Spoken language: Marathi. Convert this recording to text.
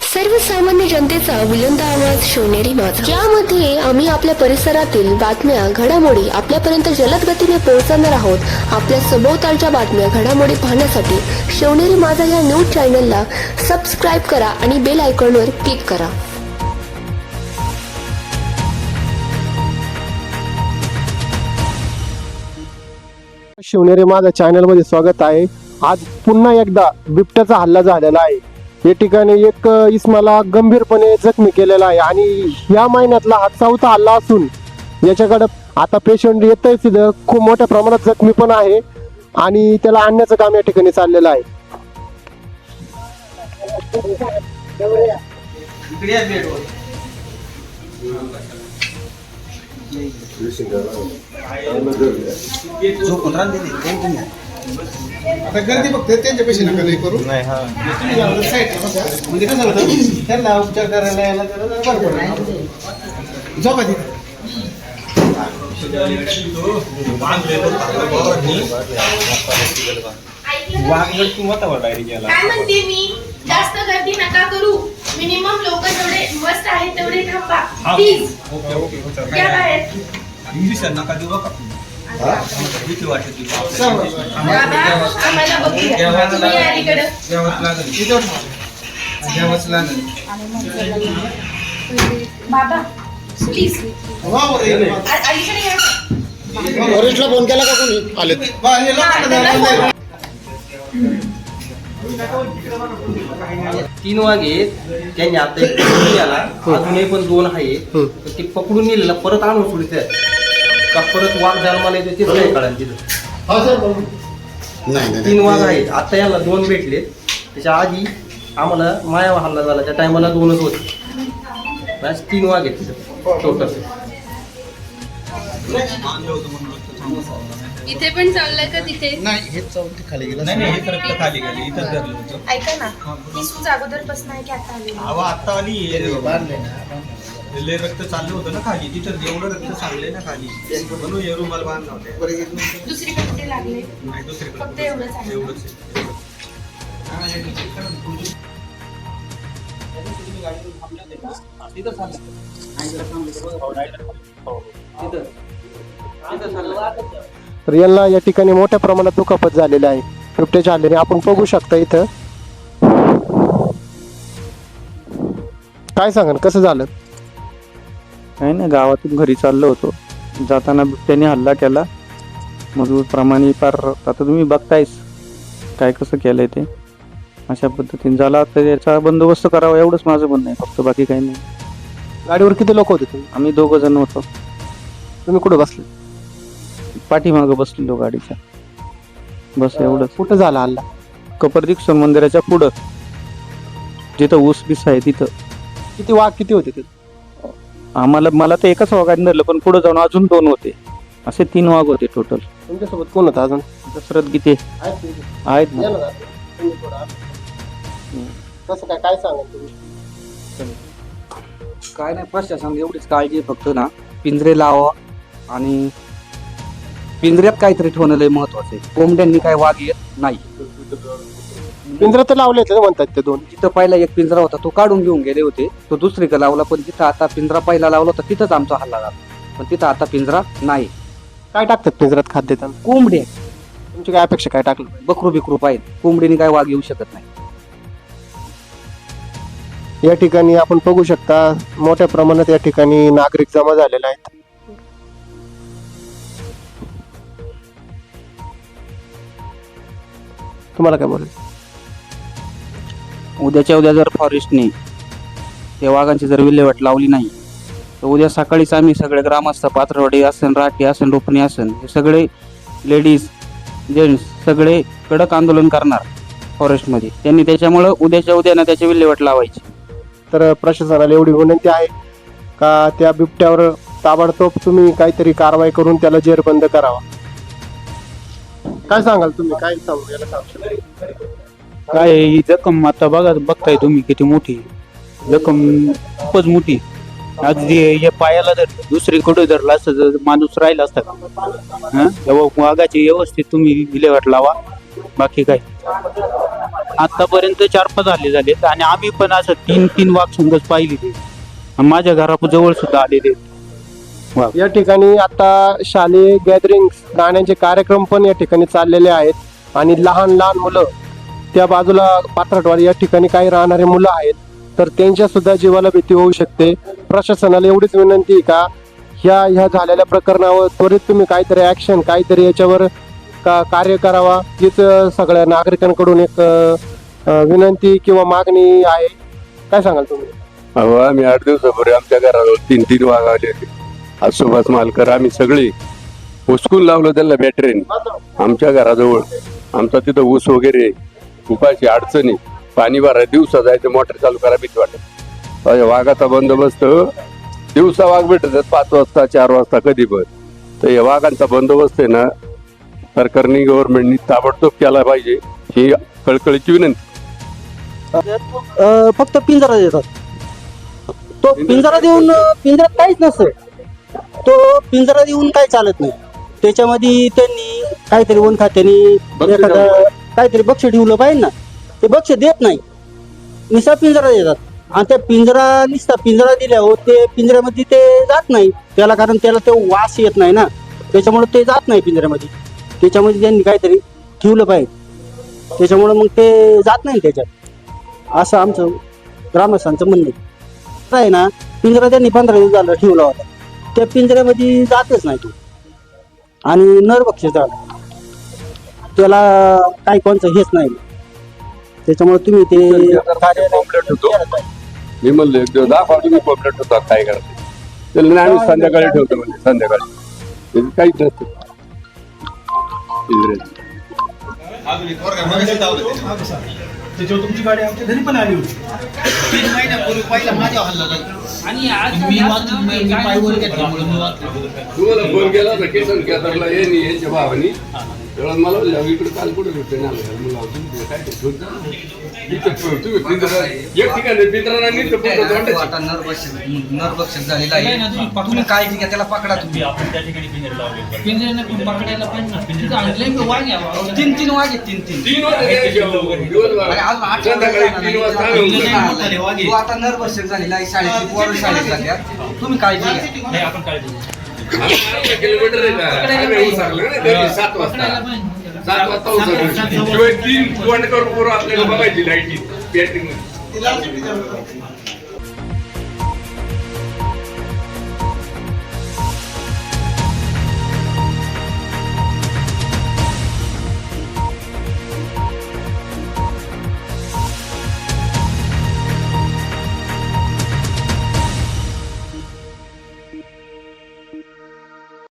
सर्वसामान्य जनतेचा बुलंद आवाज शिवनेरी माझा, ज्यामध्ये आम्ही आपल्या परिसरातील बातम्या घडामोडी आपल्यापर्यंत जलद गतीने पोहोचवणार आहोत। आपल्या सभोवतालच्या बातम्या घडामोडी पाहण्यासाठी शिवनेरी माझा या न्यूज चॅनलला सबस्क्राईब करा आणि बेल आयकॉनवर क्लिक करा। शिवनेरी माझा चॅनल मध्ये स्वागत आहे। आज पुन्हा एकदा बिबट्याचा हल्ला झालेला आहे। या ठिकाणी एक इस्माला गंभीरपणे जखमी केलेला आहे आणि या महिन्यातला हा चौथा हल्ला असून याच्याकडे आता पेशंट येतंय तिथं खूप मोठ्या प्रमाणात जखमी पण आहे आणि त्याला आणण्याचं काम या ठिकाणी चाललेलं आहे। आता गर्दी फक्त त्यांच्या पैसे नका नाही करू नाही हा म्हणजे कसं होतं त्यांना उपचार करायला यायला बरं पडलं झोपा तिथे काय म्हणते मी जास्त गर्दी नका करू मिनिमम लोक जेवढे मस्त आहेत तेवढे थांबा प्लीज या बाहेर इंग्लिश नका देऊ बघा भीती वाटते बाबा आम्हाला बघूया तुम्ही अलीकडे बाबा प्लीज अलीकडे या वरिष्ठला फोन केला का कोणी आले तीन वाघे त्यांनी आता एक पकडून आला अजूनही पण दोन आहे ते पकडून नेलेला परत आणून सोडित का परत वाघ जन्माला येते तेच नाही कळाल तिथं तीन वाघ आहेत आता याला दोन भेटले त्याच्या आधी आम्हाला माया हल्ला झाला त्या टायमाला दोनच होते तीन वाघ आहेत तिथं टोटल इथे पण चाललंय का तिथे नाही हे चौथी खाली गेलं नाही हे रक्त खाली गेली इथंच धरलं होतं ऐका ना ती सूज अगोदरपासून आहे की आता आली अहो आता आली लय रक्त चाललं होतं ना खाली तिथं जेवढं रक्त चाललंय ना खाली म्हणून हे रुमाल बांधला होता दुसरीकडे ते लागले नाही दुसरीकडे फक्त एवढंच आहे एवढंच रिअलला या ठिकाणी मोठ्या प्रमाणात दुखापत झालेली आहे बिबट्याच्या हल्ल्याने। आपण बघू शकता इथं काय सांगा कसं झालं? काही नाही, गावातून घरी चाललो होतो जाताना बिबट्याने हल्ला केला मजूर प्रमाणे फार आता तुम्ही बघतायच काय कसं केलंय ते अशा पद्धतीने झाला तर याचा बंदोबस्त करावा एवढंच माझं म्हणणं आहे फक्त बाकी काही नाही। गाडीवर किती लोक होते तुम्ही? आम्ही 2 जण होतो। तुम्ही कुठे बसले? पाठीमागं बसलेलो गाडीच्या बस एवढंच। कुठं झाला हल्ला? कपर्दीक्षण मंदिराच्या पुढं जिथं ऊस बीस आहे तिथं। किती वाघ किती होते तिथे? मला तर एकच वाघाने धरलं पण पुढे जाऊन अजून 2 होते असे 3 वाघ होते टोटल। तुमच्यासोबत कोण होतं अजून? दशरथ गीते आहेत ना। कसं काय सांगा तुम्ही? काय नाही, प्रशासन एवढीच काळजी फक्त ना पिंजरे लावा आणि पिंजऱ्यात काहीतरी ठेवणं लय महत्वाचं आहे। कोंबड्यांनी काय वाघ येत नाही। पिंजरा तर लावले म्हणतात ते 2। जिथं पहिला एक पिंजरा होता तो काढून घेऊन गेले होते, तो दुसरीकडे लावला पण जिथं आता पिंजरा पहिला लावला होता तिथंच आमचा हल्ला झाला पण तिथं आता पिंजरा नाही। काय टाकतात पिंजऱ्यात खाद्य देताना? कोंबडे तुमची काय अपेक्षा काय टाकलं? बकरू बिकरू पाहिजे, कोंबडीने काय वाघ येऊ शकत नाही। या ठिकाणी आपण बघू शकता मोठ्या प्रमाणात या ठिकाणी नागरिक जमा झालेले आहेत। तुम्हाला काय बोलायचं? उद्याच्या उद्या जर फॉरेस्टने त्या वाघांची जर विल्हेवाट लावली नाही तर उद्या सकाळीच आम्ही सगळे ग्रामस्थ पात्रवाडी असेल राठी असेल रोपणी असेल हे सगळे लेडीज जेंट्स सगळे कडक आंदोलन करणार फॉरेस्टमध्ये। त्यांनी त्याच्यामुळं उद्याच्या उद्यानं त्याची विल्हेवाट लावायची। तर प्रशासनाला एवढी विनंती आहे का त्या बिबट्यावर ताबडतोब तुम्ही काहीतरी कारवाई करून त्याला जेरबंद करावा। काय सांगाल तुम्ही? काय सांगू याला सांगू? काय ही जखम आता बघताय तुम्ही किती मोठी जखम, खूपच मोठी। आज हे पायाला जर दुसरीकडे धरला असतं तर माणूस राहिला असता का? वाघाची व्यवस्थित तुम्ही विल्हेवाट लावा, बाकी काय आतापर्यंत 4-5 हल्ले झालेत आणि आम्ही पण असं 3 वाघ संघच पाहिलेले. माझ्या घराजवळ सुद्धा आलेले आहेत. या ठिकाणी आता शालेय गॅदरिंग गाण्याचे कार्यक्रम पण या ठिकाणी चाललेले आहेत आणि लहान लहान मुलं त्या बाजूला पाथरटवाडी या ठिकाणी काही राहणारे मुलं आहेत, तर त्यांच्या सुद्धा जीवाला भीती होऊ शकते. प्रशासनाला एवढीच विनंती आहे का ह्या झालेल्या प्रकरणावर त्वरित तुम्ही काहीतरी ऍक्शन, काहीतरी याच्यावर कार्य करावा, हीच सगळ्या नागरिकांकडून एक विनंती किंवा मागणी आहे. काय सांगाल तुम्ही? अहो, आम्ही 8 दिवसापूर्वी आमच्या घराजवळ 3 वाघ आले होते. आज सुभाष मालकर आम्ही सगळे हुसकून लावलं त्यांना बॅटरीने आमच्या घराजवळ. आमचा तिथं ऊस वगैरे उपाशी अडचणी, पाणी भराय दिवसा जायचं, मोटर चालू करा भीती वाटत. वाघाचा बंदोबस्त दिवसा वाघ भेटत 5 वाजता 4 वाजता कधी पण. तर या वाघांचा बंदोबस्त आहे ना सरकारने गव्हर्नमेंटनी ताबडतोब केला पाहिजे, ही कळकळीची विनंती. फक्त पिंजरा देतात. तो पिंजरा देऊन पिंजऱ्यात काहीच नसतं. तो पिंजरा देऊन काही चालत नाही. त्याच्यामध्ये त्यांनी काहीतरी वन खात्याने एखादं काहीतरी बक्ष ठेवलं पाहिजे ना. ते बक्ष देत नाही, निसा पिंजरा देतात. आणि त्या पिंजरा दिल्यावर ते पिंजऱ्यामध्ये ते जात नाही त्याला, कारण त्याला तो वास येत नाही ना, त्याच्यामुळे ते जात नाही पिंजऱ्यामध्ये. त्याच्यामध्ये त्यांनी काहीतरी ठेवलं पाहिजे, त्याच्यामुळे मग ते जात नाही त्याच्यात, असं आमचं ग्रामस्थांचं म्हणणं आहे ना. पिंजरा त्यांनी 15 दिवस झालं ठेवला होता, त्या पिंजऱ्यामध्ये जातच नाही तो. आणि नरभक्ष झाला, त्याला काही कोणचं हेच नाही. त्याच्यामुळे तुम्ही ते पॉम्पलेट होतो. मी म्हणलं एक दिवस दाखवा तुम्ही पॉम्पलेट होता काय करायचं. त्याला आम्ही संध्याकाळी ठेवतो म्हणजे संध्याकाळी काहीच नसतं. त्याच्यावर तुमची गाडी आमच्या घरी पण आली होती 3 महिन्यापूर्वी पहिला माझ्या हल्ला झाला. मी पायवर घेतल्यामुळे मी वाचलो. तुम्हाला फोन केला होता केसन केदारला यांच्या भावानी, तेव्हा मला इकडे काल कुठे भेटते ना काय तुम्ही पिंजरा एक ठिकाणी पिंजरा नाही आता नरभक्षक झालेला आहे. तुम्ही काळजी घ्या, त्याला पकडा तुम्ही. आपण त्या ठिकाणी पिंजरा लावले. पिंजऱ्याने पण पकडायला पाहिजे ना. पिंजरा आणले की वाघ यावं. 3 वाघ आहेत. 3 तू आता नरभक्षक झालेला आहे. शाळेतली पोरं शाळेत जात्यात. तुम्ही काळजी घ्या. नाही, आपण काळजी घेऊ. किलोमीटर आहे का 7 वाजता 7 वाजता 3 पॉइंट करून आपल्याला बघायची लाईट बॅटरी.